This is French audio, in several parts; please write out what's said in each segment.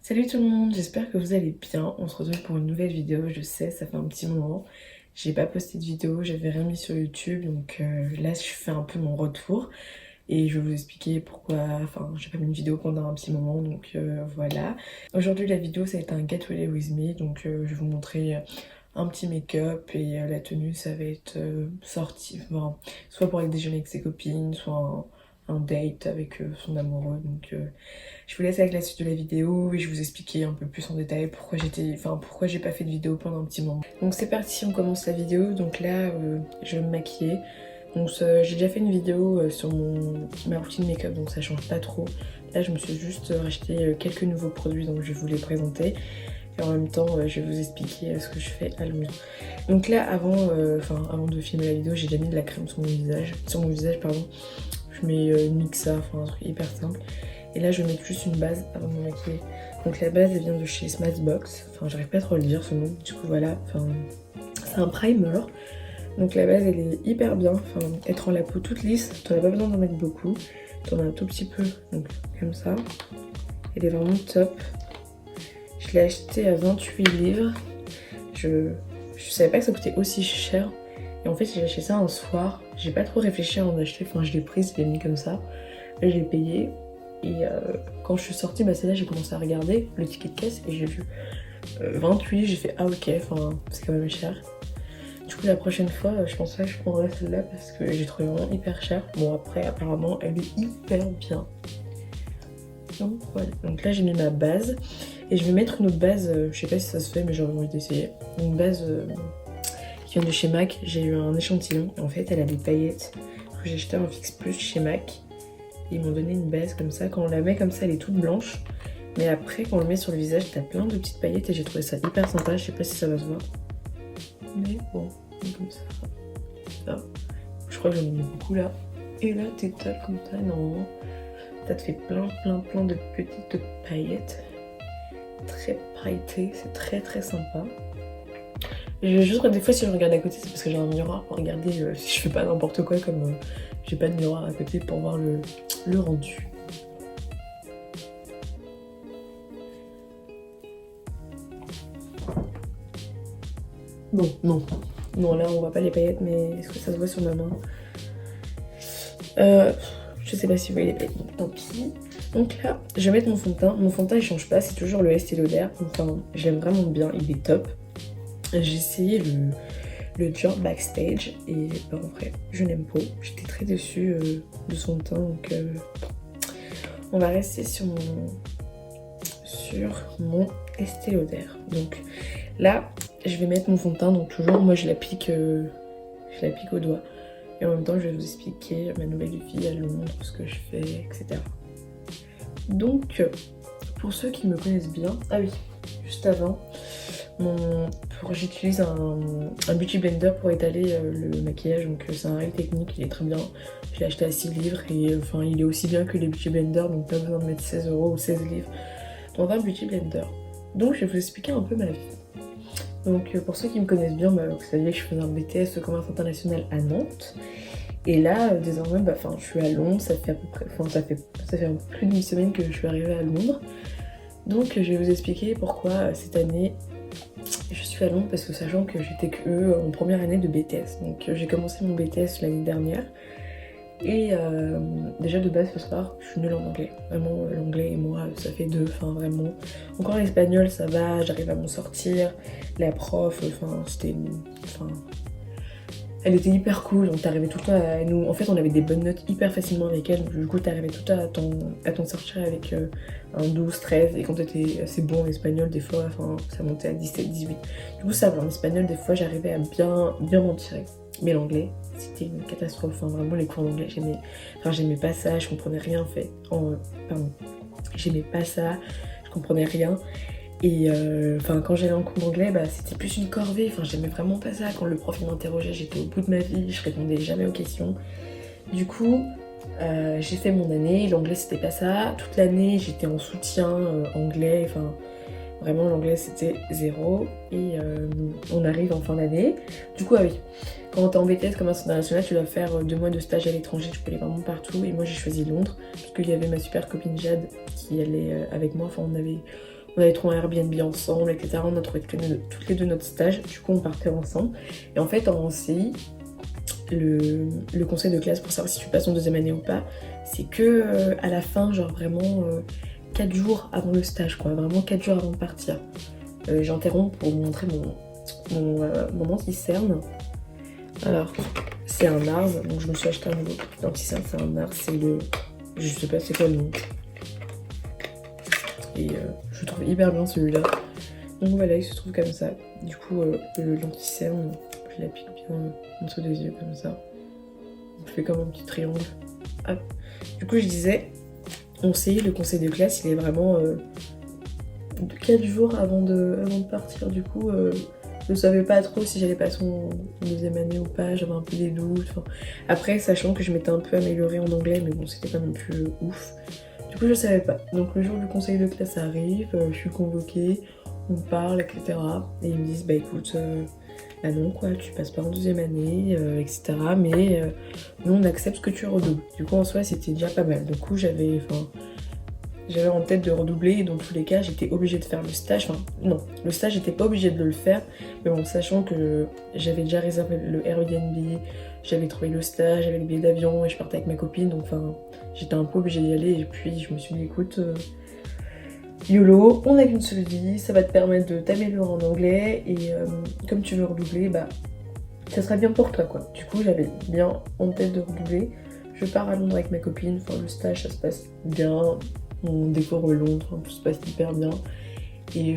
Salut tout le monde, j'espère que vous allez bien. On se retrouve pour une nouvelle vidéo. Je sais, ça fait un petit moment. J'ai pas posté de vidéo, j'avais rien mis sur YouTube, donc là je fais un peu mon retour. Et je vais vous expliquer pourquoi, enfin j'ai pas mis une vidéo pendant un petit moment, donc voilà. Aujourd'hui la vidéo ça va être un Get Ready With Me, donc je vais vous montrer un petit make-up et la tenue ça va être sortie, enfin, soit pour aller déjeuner avec ses copines, soit un date avec son amoureux. Donc je vous laisse avec la suite de la vidéo et je vais vous expliquer un peu plus en détail pourquoi pourquoi j'ai pas fait de vidéo pendant un petit moment. Donc c'est parti, on commence la vidéo. Donc là je vais me maquiller. Donc j'ai déjà fait une vidéo sur ma routine make-up, donc ça change pas trop. Là je me suis juste racheté quelques nouveaux produits, donc je vais vous les présenter. Et en même temps je vais vous expliquer ce que je fais à Londres. Donc là avant de filmer la vidéo, j'ai déjà mis de la crème sur mon visage, pardon. Je mets une Mixa, enfin un truc hyper simple. Et là je vais mettre juste une base avant de me maquiller. Donc la base elle vient de chez Smashbox, enfin j'arrive pas trop à le dire ce nom, du coup voilà, enfin c'est un primer. Donc la base elle est hyper bien, enfin elle te rend la peau toute lisse, t'en as pas besoin d'en mettre beaucoup, t'en as un tout petit peu, donc comme ça. Elle est vraiment top. Je l'ai acheté à 28 livres, je savais pas que ça coûtait aussi cher. Et en fait j'ai acheté ça un soir, j'ai pas trop réfléchi à en acheter, enfin je l'ai prise, je l'ai mis comme ça. Là je l'ai payé et quand je suis sortie, bah c'est là j'ai commencé à regarder le ticket de caisse et j'ai vu 28, j'ai fait ah ok, enfin c'est quand même cher. Du coup la prochaine fois je pense pas que je prendrai celle-là parce que j'ai trouvé vraiment hyper cher. Bon après apparemment elle est hyper bien. Donc voilà, donc là j'ai mis ma base et je vais mettre une autre base, je sais pas si ça se fait mais j'ai envie d'essayer. Une base qui vient de chez MAC, j'ai eu un échantillon et en fait elle a des paillettes que j'ai acheté en fixe plus chez MAC. Ils m'ont donné une base comme ça, quand on la met comme ça elle est toute blanche. Mais après quand on le met sur le visage t'as plein de petites paillettes et j'ai trouvé ça hyper sympa, je sais pas si ça va se voir. Mais bon, comme ça. Là. Je crois que j'en ai mis beaucoup là. Et là t'es top comme ça, normalement. Ça te fait plein de petites paillettes. Très pailletées, c'est très sympa. Et juste des fois si je regarde à côté c'est parce que j'ai un miroir pour regarder si je fais pas n'importe quoi comme j'ai pas de miroir à côté pour voir le rendu. Non là on voit pas les paillettes mais est-ce que ça se voit sur ma main? Je sais pas si vous voyez les paillettes, donc tant pis. Donc là je vais mettre mon fond de teint. Mon fond de teint il change pas, c'est toujours le Estée Lauder. Enfin j'aime vraiment bien, il est top. J'ai essayé le Dior Backstage et bah, en vrai je n'aime pas. J'étais très déçue de son teint donc on va rester sur mon Estée Lauder. Donc là je vais mettre mon fond de teint, donc toujours moi je l'applique au doigt. Et en même temps je vais vous expliquer ma nouvelle vie à Londres, ce que je fais, etc. Donc pour ceux qui me connaissent bien, ah oui, juste avant, j'utilise un beauty blender pour étaler le maquillage, donc c'est un rail technique, il est très bien. Je l'ai acheté à 6 livres et enfin il est aussi bien que les beauty blenders, donc pas besoin de mettre 16 € ou 16 livres dans un beauty blender. Donc je vais vous expliquer un peu ma vie. Donc pour ceux qui me connaissent bien, bah, vous saviez que je faisais un BTS commerce international à Nantes. Et là désormais je suis à Londres, ça fait à peu près, ça fait un peu plus d'une semaine que je suis arrivée à Londres. Donc je vais vous expliquer pourquoi cette année je suis à Londres, parce que sachant que j'étais que en première année de BTS. Donc j'ai commencé mon BTS l'année dernière. Et déjà de base, faut savoir, je suis nulle en anglais. Vraiment, l'anglais et moi, ça fait deux, enfin vraiment. Encore l'espagnol, ça va, j'arrive à m'en sortir. La prof, elle était hyper cool, donc t'arrivais tout le temps à nous... En fait, on avait des bonnes notes hyper facilement avec elle, donc du coup t'arrivais tout le temps à t'en sortir avec un 12, 13, et quand t'étais assez bon en espagnol, des fois, ça montait à 17, 18. Du coup ça va, en espagnol, des fois j'arrivais à bien m'en tirer. Mais l'anglais, c'était une catastrophe, vraiment les cours d'anglais, j'aimais pas ça, je comprenais rien en fait. J'aimais pas ça, je comprenais rien. Et quand j'allais en cours d'anglais, c'était plus une corvée, j'aimais vraiment pas ça. Quand le prof m'interrogeait, j'étais au bout de ma vie, je répondais jamais aux questions. Du coup, j'ai fait mon année, l'anglais c'était pas ça. Toute l'année, j'étais en soutien anglais, Vraiment l'anglais c'était 0 et on arrive en fin d'année. Du coup, ah oui, quand t'es en BTS commerce international, tu dois faire 2 mois de stage à l'étranger, tu peux aller vraiment partout. Et moi j'ai choisi Londres, parce qu'il y avait ma super copine Jade qui allait avec moi. Enfin, on avait trouvé un Airbnb ensemble, etc. On a trouvé toutes les deux notre stage, du coup on partait ensemble. Et en fait en CI, le conseil de classe pour savoir si tu passes en deuxième année ou pas, c'est que à la fin, genre vraiment 4 jours avant le stage, quoi, vraiment 4 jours avant de partir. J'interromps pour vous montrer mon anti-cerne. Alors, c'est un NARS, donc je me suis acheté un nouveau anti-cerne, c'est un NARS, c'est le... je sais pas c'est quoi le nom. Et je le trouve hyper bien celui-là. Donc voilà, il se trouve comme ça. Du coup, l'anti-cerne, je l'applique bien en dessous des yeux, comme ça. Je fais comme un petit triangle. Hop. Du coup, je disais, on sait, le conseil de classe, il est vraiment 4 jours avant de partir. Du coup, je savais pas trop si j'allais passer en deuxième année ou pas. J'avais un peu des doutes. Enfin, après, sachant que je m'étais un peu améliorée en anglais, mais bon, c'était pas non plus ouf. Du coup, je savais pas. Donc, le jour du conseil de classe arrive, je suis convoquée, on parle, etc. Et ils me disent, bah écoute, bah non, quoi, tu passes pas en deuxième année, etc. Mais nous, on accepte que tu redoubles. Du coup, en soi, c'était déjà pas mal. Du coup, j'avais en tête de redoubler et dans tous les cas j'étais obligée de faire le stage. Enfin non, le stage j'étais pas obligée de le faire, mais bon, sachant que j'avais déjà réservé le Airbnb, j'avais trouvé le stage, j'avais le billet d'avion et je partais avec ma copine, donc enfin j'étais un peu obligée d'y aller. Et puis je me suis dit écoute, YOLO, on n'a qu'une seule vie, ça va te permettre de t'améliorer en anglais et comme tu veux redoubler, bah ça sera bien pour toi quoi. Du coup j'avais bien en tête de redoubler. Je pars à Londres avec ma copine, enfin le stage ça se passe bien, on décore Londres, tout se passe hyper bien. Et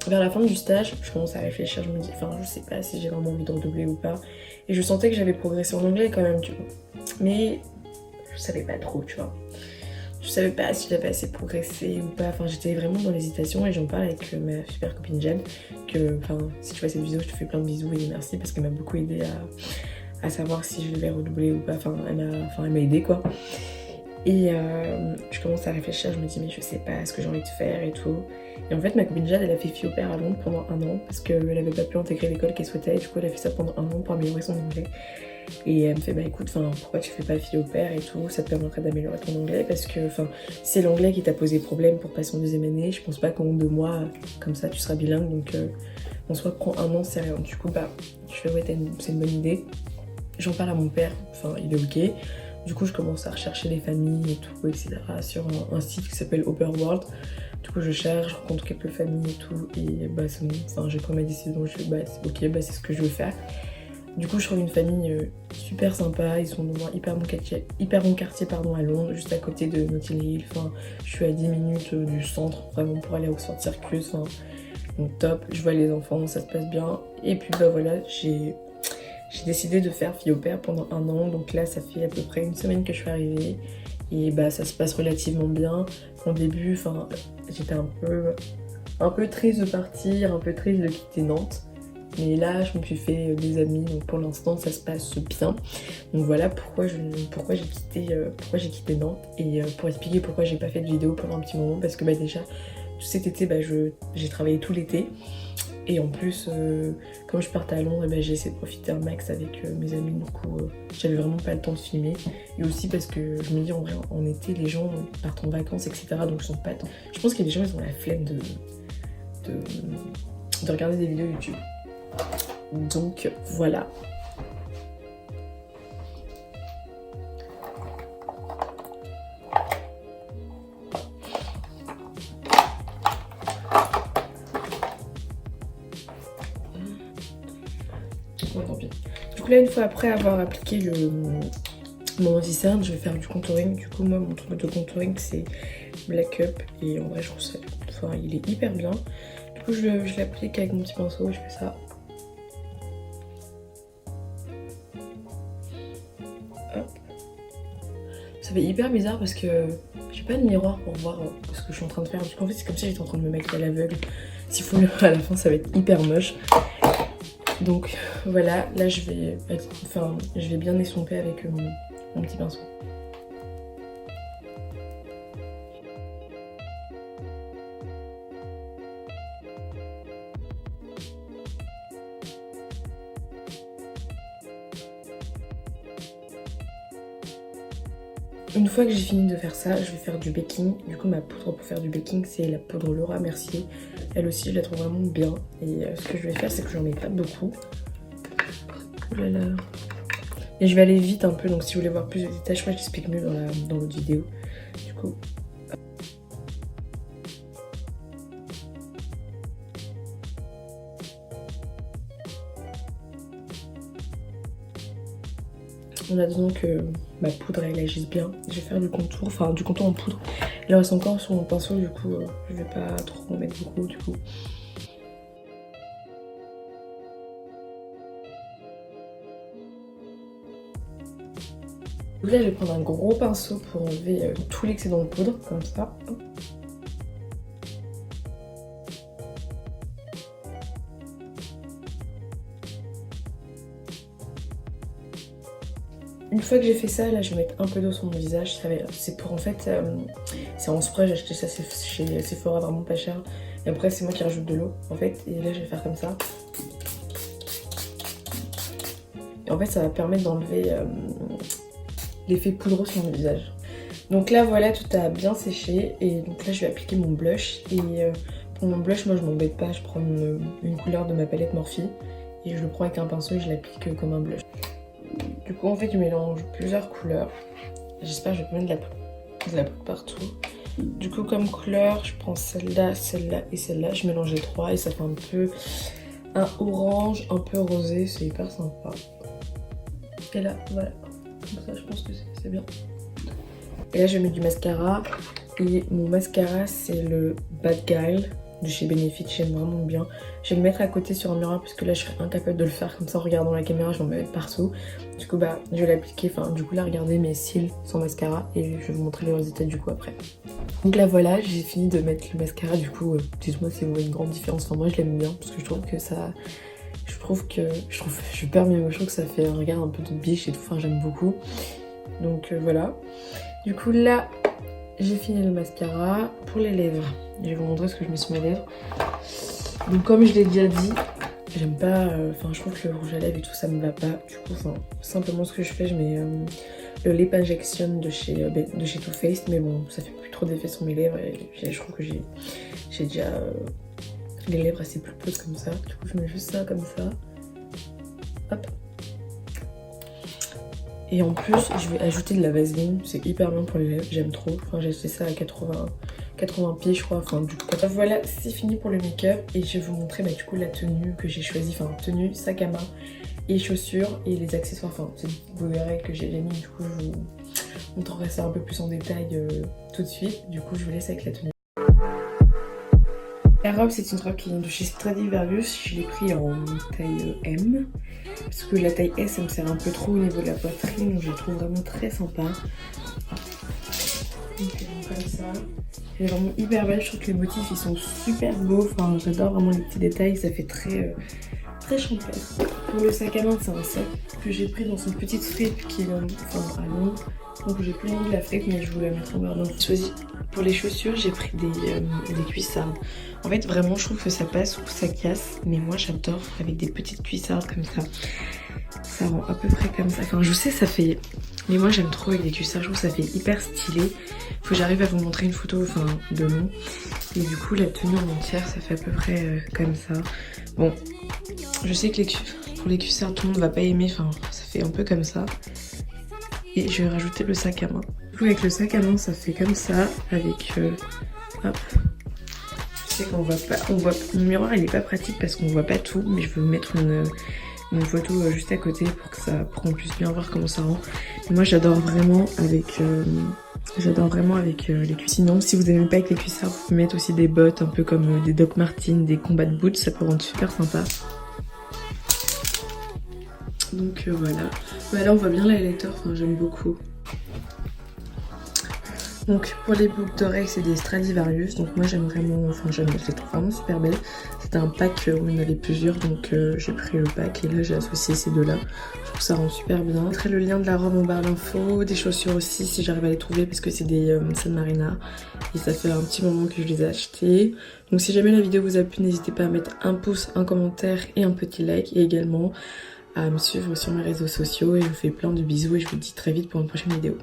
vers la fin du stage, je commence à réfléchir, je me dis, enfin je sais pas si j'ai vraiment envie de redoubler ou pas. Et je sentais que j'avais progressé en anglais quand même, tu vois. Mais je savais pas trop, tu vois. Je savais pas si j'avais assez progressé ou pas, enfin j'étais vraiment dans l'hésitation et j'en parle avec ma super copine Jade, que enfin si tu vois cette vidéo je te fais plein de bisous et merci parce qu'elle m'a beaucoup aidé à savoir si je devais redoubler ou pas, enfin elle m'a aidé quoi. Et je commence à réfléchir, je me dis mais je sais pas ce que j'ai envie de faire et tout. Et en fait ma copine Jade elle a fait fille au père à Londres pendant 1 an parce qu'elle avait pas pu intégrer l'école qu'elle souhaitait et du coup elle a fait ça pendant 1 an pour améliorer son anglais. Et elle me fait bah écoute, pourquoi tu fais pas fille au père et tout, ça te permettrait d'améliorer ton anglais parce que c'est l'anglais qui t'a posé problème pour passer en deuxième année, je pense pas qu'en 2 mois comme ça tu seras bilingue, donc en soi prends 1 an c'est rien. Du coup bah je fais ouais c'est une bonne idée. J'en parle à mon père, il est ok. Du coup je commence à rechercher les familles et tout, etc. sur un site qui s'appelle Overworld. Du coup je cherche, je rencontre quelques familles et tout, et bah c'est bon, j'ai pris ma décision, je fais bah c'est ok, bah c'est ce que je veux faire. Du coup je trouve une famille super sympa, ils sont dans un hyper bon quartier pardon, à Londres, juste à côté de Notting Hill. Je suis à 10 minutes du centre, vraiment pour aller au Oxford Circus, donc top, je vois les enfants, ça se passe bien. Et puis bah voilà, j'ai décidé de faire fille au père pendant 1 an, donc là ça fait à peu près 1 semaine que je suis arrivée et bah ça se passe relativement bien. Au début, j'étais un peu triste de partir, un peu triste de quitter Nantes, mais là je me suis fait des amis, donc pour l'instant ça se passe bien. Donc voilà pourquoi j'ai quitté Nantes et pour expliquer pourquoi j'ai pas fait de vidéo pendant un petit moment, parce que bah déjà tout cet été j'ai travaillé tout l'été. Et en plus, comme je partais à Londres, j'ai essayé de profiter un max avec mes amis, du coup j'avais vraiment pas le temps de filmer. Et aussi parce que je me dis en vrai, en été, les gens partent en vacances, etc. Donc je pense que les gens ils ont la flemme de regarder des vidéos YouTube. Donc voilà. Bon, tant pis. Du coup là, une fois après avoir appliqué mon anti-cerne, je vais faire du contouring. Du coup moi mon truc de contouring c'est Black Up et en vrai je trouve ça, il est hyper bien. Du coup je l'applique avec mon petit pinceau, je fais ça. Hop. Ça fait hyper bizarre parce que j'ai pas de miroir pour voir ce que je suis en train de faire. Du coup en fait c'est comme si j'étais en train de me maquiller à l'aveugle. S'il faut à la fin ça va être hyper moche. Donc voilà, là je vais bien estomper avec mon petit pinceau. une fois que j'ai fini de faire ça, je vais faire du baking. Du coup ma poudre pour faire du baking c'est la poudre Laura Mercier. Elle aussi je la trouve vraiment bien. Et ce que je vais faire c'est que j'en mets pas beaucoup. Oh là là. Et je vais aller vite un peu, donc si vous voulez voir plus de détails, je crois que j'explique mieux dans l'autre vidéo. Du coup... On attend que ma poudre elle agisse bien. Je vais faire du contour, enfin du contour en poudre. Il reste encore sur mon pinceau, du coup je vais pas trop en mettre beaucoup du coup. Là je vais prendre un gros pinceau pour enlever tout l'excédent de poudre, comme ça. Une fois que j'ai fait ça, là je vais mettre un peu d'eau sur mon visage. C'est pour en fait, c'est en spray, j'ai acheté ça chez Sephora vraiment pas cher. Et après c'est moi qui rajoute de l'eau en fait. Et là je vais faire comme ça. Et en fait ça va permettre d'enlever l'effet poudreux sur mon visage. Donc là voilà, tout a bien séché. Et donc là je vais appliquer mon blush. Et pour mon blush, moi je m'embête pas, je prends une couleur de ma palette Morphe. Et je le prends avec un pinceau et je l'applique comme un blush. Du coup en fait je mélange plusieurs couleurs. J'espère que je vais pas mettre de la poudre partout. Du coup comme couleur je prends celle-là, celle-là et celle-là. Je mélange les trois et ça fait un peu un orange, un peu rosé. C'est hyper sympa. Et là voilà, comme ça je pense que c'est bien. Et là je mets du mascara. Et mon mascara c'est le Bad Girl de chez Benefit, j'aime vraiment bien. Je vais le mettre à côté sur un miroir parce que là je serais incapable de le faire comme ça en regardant la caméra, je m'en mets partout. Du coup bah je vais l'appliquer, enfin du coup là regardez mes cils sans mascara et je vais vous montrer les résultats du coup après. Donc là voilà, j'ai fini de mettre le mascara, du coup dites-moi si vous voyez une grande différence. Enfin moi je l'aime bien parce que je trouve que ça... Je perds mes mots, je trouve que ça fait un regard un peu de biche et tout, enfin j'aime beaucoup. Donc voilà. Du coup là j'ai fini le mascara. Pour les lèvres, je vais vous montrer ce que je mets sur mes lèvres. Donc comme je l'ai déjà dit, j'aime pas, enfin je trouve que le rouge à lèvres et tout ça me va pas. Du coup enfin simplement ce que je fais, je mets le Lip Injection de chez Too Faced. Mais bon ça fait plus trop d'effet sur mes lèvres et je trouve que j'ai déjà les lèvres assez pulpeuses comme ça. Du coup je mets juste ça comme ça. Hop. Et en plus je vais ajouter de la vaseline, c'est hyper bien pour les lèvres, j'aime trop. Enfin j'ai acheté ça à 80 pieds je crois, enfin du coup. Voilà, c'est fini pour le make-up et je vais vous montrer du coup la tenue que j'ai choisie. Enfin tenue, sac à main et chaussures et les accessoires. Enfin vous verrez que j'ai mis, du coup je vous montrerai ça un peu plus en détail tout de suite. Du coup je vous laisse avec la tenue. La robe c'est une robe qui vient de chez Stradivarius, je l'ai pris en taille M. Parce que la taille S, ça me sert un peu trop au niveau de la poitrine, donc je la trouve vraiment très sympa. Donc comme ça. Elle est vraiment hyper belle, je trouve que les motifs ils sont super beaux. Enfin, j'adore vraiment les petits détails, ça fait très champêtre. Pour le sac à main, c'est un sac que j'ai pris dans une petite fripe qui est à Londres. Donc j'ai plus le nom de la fripe, mais je vous la mettrai en barre d'infos. Pour les chaussures, j'ai pris des cuissardes. En fait, vraiment, je trouve que ça passe ou ça casse. Mais moi, j'adore avec des petites cuissardes comme ça. Ça rend à peu près comme ça. Enfin, je sais, ça fait... Mais moi, j'aime trop avec des cuissardes. Je trouve que ça fait hyper stylé. Faut que j'arrive à vous montrer une photo de nom. Et du coup, la tenue en entière, ça fait à peu près comme ça. Bon, je sais que pour les cuissardes, tout le monde va pas aimer. Enfin, ça fait un peu comme ça. Et je vais rajouter le sac à main. Du coup avec le sac à main ça fait comme ça avec hop. Je sais qu'on voit pas, mon miroir il est pas pratique parce qu'on voit pas tout, mais je vais vous mettre une photo juste à côté pour qu'on puisse bien voir comment ça rend. Et moi j'adore vraiment avec les cuissards. Sinon si vous n'aimez pas avec les cuissards, vous pouvez mettre aussi des bottes un peu comme des Doc Martens, des combat boots, ça peut rendre super sympa. Donc voilà. Bah là on voit bien l'highlighter, enfin j'aime beaucoup. Donc pour les boucles d'oreilles c'est des Stradivarius. Donc moi j'aime vraiment, je les trouve vraiment super belles. C'était un pack où il y en avait plusieurs, donc j'ai pris le pack et là j'ai associé ces deux là. Je trouve que ça rend super bien. Je mettrai le lien de la robe en barre d'infos, des chaussures aussi si j'arrive à les trouver parce que c'est des San Marina. Et ça fait un petit moment que je les ai achetées. Donc si jamais la vidéo vous a plu, n'hésitez pas à mettre un pouce, un commentaire et un petit like. Et également à me suivre sur mes réseaux sociaux. Et je vous fais plein de bisous et je vous dis très vite pour une prochaine vidéo.